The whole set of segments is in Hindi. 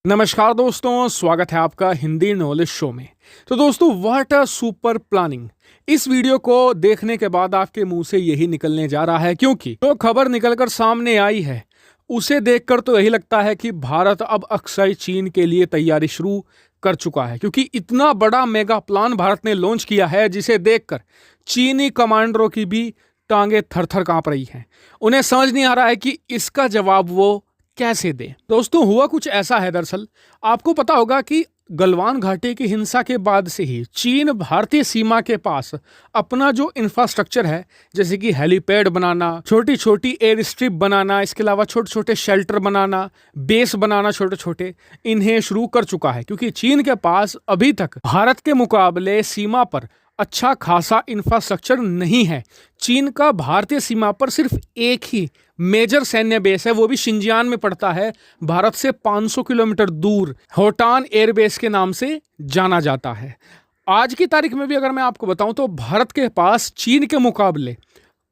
नमस्कार दोस्तों, स्वागत है आपका हिंदी नॉलेज शो में। तो दोस्तों, व्हाट अ सुपर प्लानिंग। इस वीडियो को देखने के बाद आपके मुंह से यही निकलने जा रहा है, क्योंकि जो खबर निकलकर सामने आई है उसे देखकर तो यही लगता है कि भारत अब अक्सर चीन के लिए तैयारी शुरू कर चुका है, क्योंकि इतना बड़ा मेगा प्लान भारत ने लॉन्च किया है जिसे देखकर चीनी कमांडरों की भी टांगे थर थर कांप रही हैं। उन्हें समझ नहीं आ रहा है कि इसका जवाब वो कैसे दे। दोस्तों, हुआ कुछ ऐसा है। दरअसल आपको पता होगा कि गलवान घाटी की हिंसा के बाद से ही चीन भारतीय सीमा के पास अपना जो इंफ्रास्ट्रक्चर है, जैसे कि हेलीपैड बनाना, छोटी छोटी एयर स्ट्रिप बनाना, इसके अलावा छोटे छोटे शेल्टर बनाना, बेस बनाना छोटे छोटे, इन्हें शुरू कर चुका है। क्योंकि चीन के पास अभी तक भारत के मुकाबले सीमा पर अच्छा खासा इंफ्रास्ट्रक्चर नहीं है। चीन का भारतीय सीमा पर सिर्फ एक ही मेजर सैन्य बेस है, वो भी शिंजियान में पड़ता है, भारत से 500 किलोमीटर दूर होटान एयरबेस के नाम से जाना जाता है। आज की तारीख में भी अगर मैं आपको बताऊं तो भारत के पास चीन के मुकाबले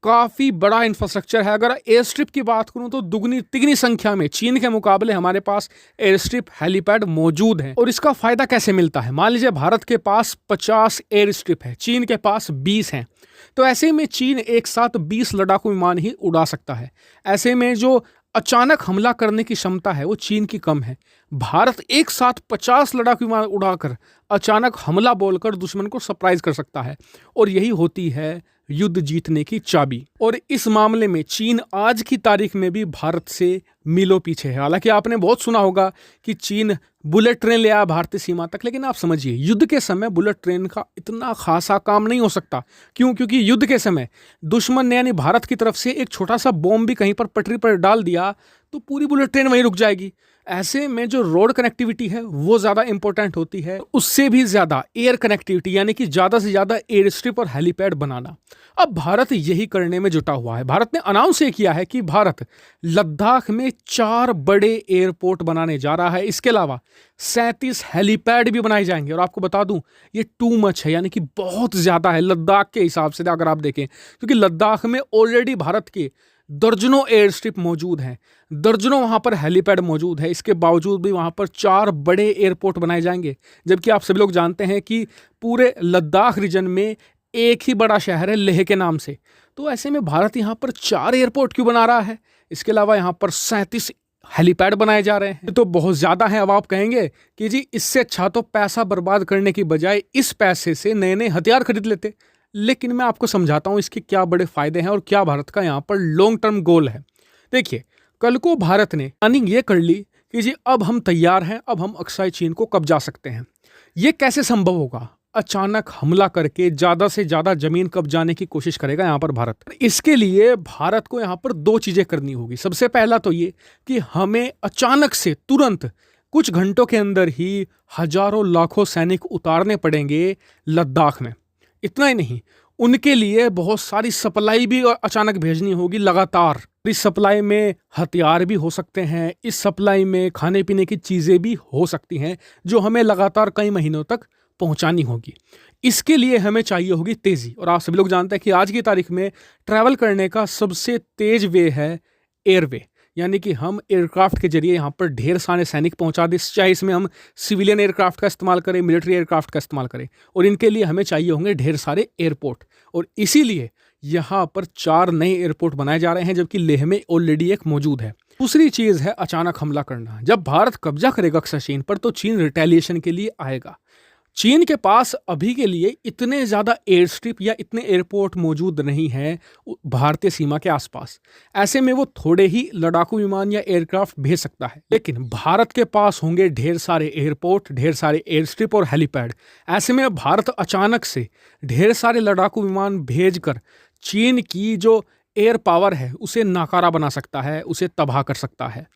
काफ़ी बड़ा इंफ्रास्ट्रक्चर है। अगर एयर स्ट्रिप की बात करूं तो दुगनी तिगनी संख्या में चीन के मुकाबले हमारे पास एयर स्ट्रिप, हेलीपैड मौजूद है। और इसका फायदा कैसे मिलता है? मान लीजिए भारत के पास 50 एयर स्ट्रिप है, चीन के पास 20 हैं, तो ऐसे में चीन एक साथ 20 लड़ाकू विमान ही उड़ा सकता है। ऐसे में जो अचानक हमला करने की क्षमता है वो चीन की कम है। भारत एक साथ 50 लड़ाकू विमान उड़ाकर अचानक हमला बोलकर दुश्मन को सरप्राइज कर सकता है, और यही होती है युद्ध जीतने की चाबी। और इस मामले में चीन आज की तारीख में भी भारत से मीलों पीछे है। हालांकि आपने बहुत सुना होगा कि चीन बुलेट ट्रेन ले आया भारतीय सीमा तक, लेकिन आप समझिए युद्ध के समय बुलेट ट्रेन का इतना खासा काम नहीं हो सकता। क्यों? क्योंकि युद्ध के समय दुश्मन ने यानी भारत की तरफ से एक छोटा सा बॉम्ब भी कहीं पर पटरी पर डाल दिया तो पूरी बुलेट ट्रेन वहीं रुक जाएगी। ऐसे में जो रोड कनेक्टिविटी है वो ज़्यादा इंपॉर्टेंट होती है, उससे भी ज़्यादा एयर कनेक्टिविटी, यानी कि ज़्यादा से ज़्यादा एयर स्ट्रिप और हेलीपैड बनाना। अब भारत यही करने में जुटा हुआ है। भारत ने अनाउंस ये किया है कि भारत लद्दाख में 4 बड़े एयरपोर्ट बनाने जा रहा है। इसके अलावा 37 हेलीपैड भी बनाए जाएंगे। और आपको बता दूं, ये टू मच है, यानी कि बहुत ज़्यादा है लद्दाख के हिसाब से अगर आप देखें, क्योंकि लद्दाख में ऑलरेडी भारत के दर्जनों एयर स्ट्रिप मौजूद हैं, दर्जनों वहां पर हेलीपैड मौजूद है। इसके बावजूद भी वहां पर 4 बड़े एयरपोर्ट बनाए जाएंगे, जबकि आप सभी लोग जानते हैं कि पूरे लद्दाख रीजन में एक ही बड़ा शहर है लेह के नाम से। तो ऐसे में भारत यहाँ पर 4 एयरपोर्ट क्यों बना रहा है? इसके अलावा यहाँ पर 37 हेलीपैड बनाए जा रहे हैं, तो बहुत ज़्यादा है। अब आप कहेंगे कि जी इससे अच्छा तो पैसा बर्बाद करने की बजाय इस पैसे से नए नए हथियार खरीद लेते। लेकिन मैं आपको समझाता हूं इसके क्या बड़े फायदे हैं और क्या भारत का यहां पर लॉन्ग टर्म गोल है। देखिए, कल को भारत ने प्लानिंग ये कर ली कि जी अब हम तैयार हैं, अब हम अक्साई चीन को कब्जा सकते हैं। ये कैसे संभव होगा? अचानक हमला करके ज्यादा से ज्यादा जमीन कब्जाने की कोशिश करेगा यहां पर भारत। इसके लिए भारत को यहां पर 2 चीजें करनी होगी। सबसे पहला तो ये कि हमें अचानक से तुरंत कुछ घंटों के अंदर ही हजारों लाखों सैनिक उतारने पड़ेंगे लद्दाख में। इतना ही नहीं, उनके लिए बहुत सारी सप्लाई भी अचानक भेजनी होगी लगातार। इस सप्लाई में हथियार भी हो सकते हैं, इस सप्लाई में खाने पीने की चीज़ें भी हो सकती हैं, जो हमें लगातार कई महीनों तक पहुंचानी होगी। इसके लिए हमें चाहिए होगी तेज़ी। और आप सभी लोग जानते हैं कि आज की तारीख में ट्रैवल करने का सबसे तेज वे है एयरवे, यानी कि हम एयरक्राफ्ट के जरिए यहाँ पर ढेर सारे सैनिक पहुँचा दें, चाहे इसमें हम सिविलियन एयरक्राफ्ट का इस्तेमाल करें, मिलिट्री एयरक्राफ्ट का इस्तेमाल करें। और इनके लिए हमें चाहिए होंगे ढेर सारे एयरपोर्ट, और इसीलिए यहाँ पर 4 नए एयरपोर्ट बनाए जा रहे हैं, जबकि लेह में ऑलरेडी एक मौजूद है। दूसरी चीज़ है अचानक हमला करना। जब भारत कब्जा करेगा अक्सर चीन पर, तो चीन रिटेलिएशन के लिए आएगा। चीन के पास अभी के लिए इतने ज़्यादा एयर स्ट्रिप या इतने एयरपोर्ट मौजूद नहीं हैं भारतीय सीमा के आसपास। ऐसे में वो थोड़े ही लड़ाकू विमान या एयरक्राफ्ट भेज सकता है, लेकिन भारत के पास होंगे ढेर सारे एयरपोर्ट, ढेर सारे एयर स्ट्रिप और हेलीपैड। ऐसे में भारत अचानक से ढेर सारे लड़ाकू विमान भेजकर चीन की जो एयर पावर है उसे नाकारा बना सकता है, उसे तबाह कर सकता है।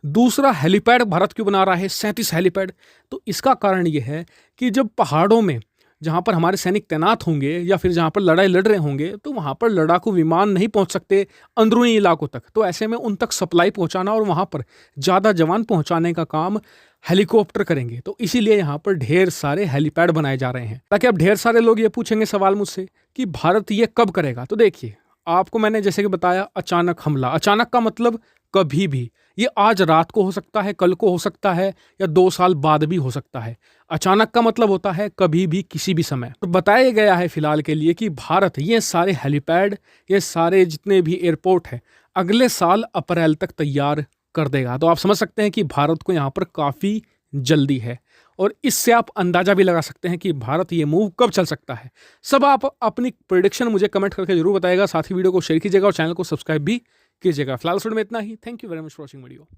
दूसरा, हेलीपैड भारत क्यों बना रहा है 37 हेलीपैड? तो इसका कारण ये है कि जब पहाड़ों में जहाँ पर हमारे सैनिक तैनात होंगे या फिर जहाँ पर लड़ाई लड़ रहे होंगे, तो वहाँ पर लड़ाकू विमान नहीं पहुँच सकते अंदरूनी इलाकों तक। तो ऐसे में उन तक सप्लाई पहुँचाना और वहाँ पर ज़्यादा जवान पहुँचाने का काम हेलीकॉप्टर करेंगे। तो इसीलिए यहाँ पर ढेर सारे हेलीपैड बनाए जा रहे हैं, ताकि अब ढेर सारे लोग ये पूछेंगे सवाल मुझसे कि भारत ये कब करेगा। तो देखिए, आपको मैंने जैसे कि बताया, अचानक हमला। अचानक का मतलब कभी भी। ये आज रात को हो सकता है, कल को हो सकता है, या 2 साल बाद भी हो सकता है। अचानक का मतलब होता है कभी भी, किसी भी समय। तो बताया गया है फिलहाल के लिए कि भारत ये सारे हेलीपैड, ये सारे जितने भी एयरपोर्ट हैं, अगले साल अप्रैल तक तैयार कर देगा। तो आप समझ सकते हैं कि भारत को यहाँ पर काफ़ी जल्दी है, और इससे आप अंदाजा भी लगा सकते हैं कि भारत ये मूव कब चल सकता है। सब आप अपनी प्रेडिक्शन मुझे कमेंट करके जरूर बताएगा। साथ ही वीडियो को शेयर कीजिएगा और चैनल को सब्सक्राइब भी कीजिएगा। फिलहाल में इतना ही। Thank you very much for watching video.